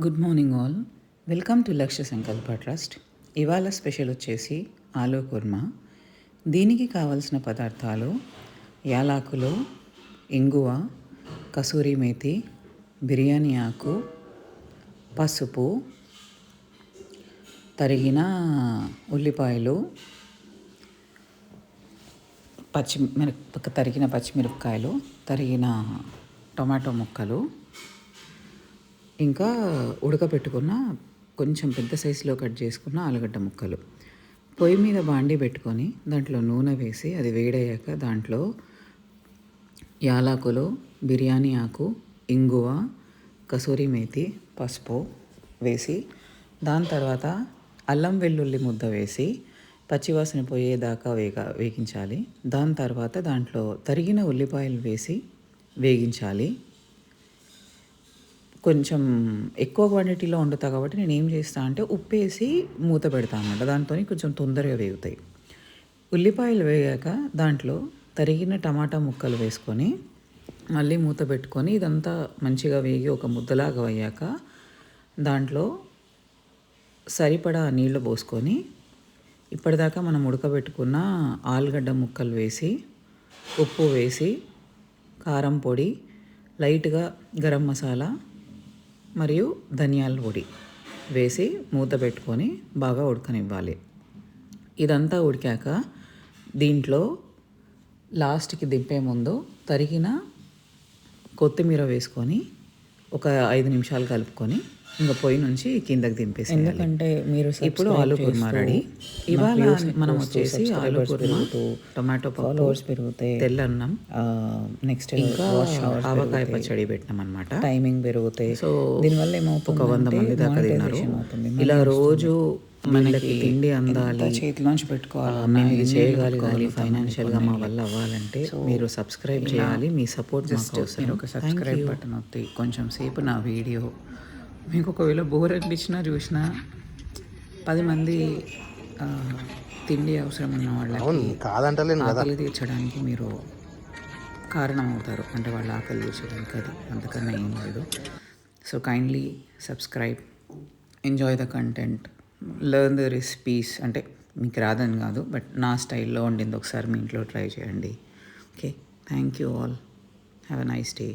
Good morning all. Welcome to లక్ష్య సంకల్ప trust. ఇవాళ స్పెషల్ వచ్చేసి ఆలూ కుర్మా. దీనికి కావలసిన పదార్థాలు యాలకులు, ఇంగువ, కసూరి మేతి, బిర్యానీ ఆకు, పసుపు, తరిగిన ఉల్లిపాయలు, తరిగిన పచ్చిమిరపకాయలు, తరిగిన టొమాటో ముక్కలు, ఇంకా ఉడకపెట్టుకున్న కొంచెం పెద్ద సైజులో కట్ చేసుకున్న ఆలుగడ్డ ముక్కలు. పొయ్యి మీద బాండి పెట్టుకొని దాంట్లో నూనె వేసి అది వేడయ్యాక దాంట్లో యాలకులు, బిర్యానీ ఆకు, ఇంగువ, కసూరి మేతి, పసుపు వేసి దాని తర్వాత అల్లం వెల్లుల్లి ముద్ద వేసి పచ్చివాసన పోయేదాకా వేగించాలి. దాని తర్వాత దాంట్లో తరిగిన ఉల్లిపాయలు వేసి వేగించాలి. కొంచెం ఎక్కువ క్వాంటిటీలో వండుతా కాబట్టి నేను ఏం చేస్తాను అంటే ఉప్పు వేసి మూత పెడతాను అన్నమాట. దాంతో కొంచెం తొందరగా వేగుతాయి. ఉల్లిపాయలు వేగాక దాంట్లో తరిగిన టమాటా ముక్కలు వేసుకొని మళ్ళీ మూత పెట్టుకొని ఇదంతా మంచిగా వేగి ఒక ముద్దలాగా అయ్యాక దాంట్లో సరిపడా నీళ్లు పోసుకొని ఇప్పటిదాకా మనం ఉడకబెట్టుకున్న ఆలుగడ్డ ముక్కలు వేసి ఉప్పు వేసి కారం పొడి, లైట్గా గరం మసాలా మరియు ధనియాల పొడి వేసి మూత పెట్టుకొని బాగా ఉడకనివ్వాలి. ఇదంతా ఉడికాక దీంట్లో లాస్ట్కి దింపే ముందు తరిగిన కొత్తిమీర వేసుకొని ఒక 5 నిమిషాలు కలుపుకొని ఇంకా పొయ్యి నుంచి కిందకి దింపేసి. ఎందుకంటే మీరు ఇప్పుడు ఆలూ కుర్మా రెడీ. ఇవాళ మనం వచ్చేసి ఆలూ కుర్మా, టొమాటో ఫాలోవర్స్ పెరుగుతాయి, తెల్లన్నం, నెక్స్ట్ ఇంకా ఆవకాయ పచ్చడి పెట్టినాం అనమాట. టైమింగ్ పెరుగుతాయి. సో దీనివల్ల ఏమవుతుంది, ఒక 100 మంది దాకా తిన్నారు. ఇలా రోజు మనకి తిండి అందాలి, చేతిలోంచి పెట్టుకోవాలి, మేము ఇది చేయగలగాలి, ఫైనాన్షియల్గా మా వల్ల అవ్వాలంటే మీరు సబ్స్క్రైబ్ చేయాలి. మీ సపోర్ట్ మాకు అవసరం. ఒక సబ్స్క్రైబ్ బటన్ వస్తే కొంచెం సేపు నా వీడియో మీకు ఒకవేళ బోర్ అనిపించినా చూసినా 10 మంది తిండి అవసరం ఉన్న వాళ్ళకి ఆకలి తీర్చడానికి మీరు కారణం అవుతారు. అంటే వాళ్ళ ఆకలి తీర్చడానికి, అది అంతకన్నా ఏం లేదు. So kindly subscribe, enjoy the content, learn the recipes. అంటే మీకు రాదని కాదు, బట్ నా స్టైల్లో వండింది ఒకసారి మీ ఇంట్లో ట్రై చేయండి. Okay, thank you all. Have a nice day.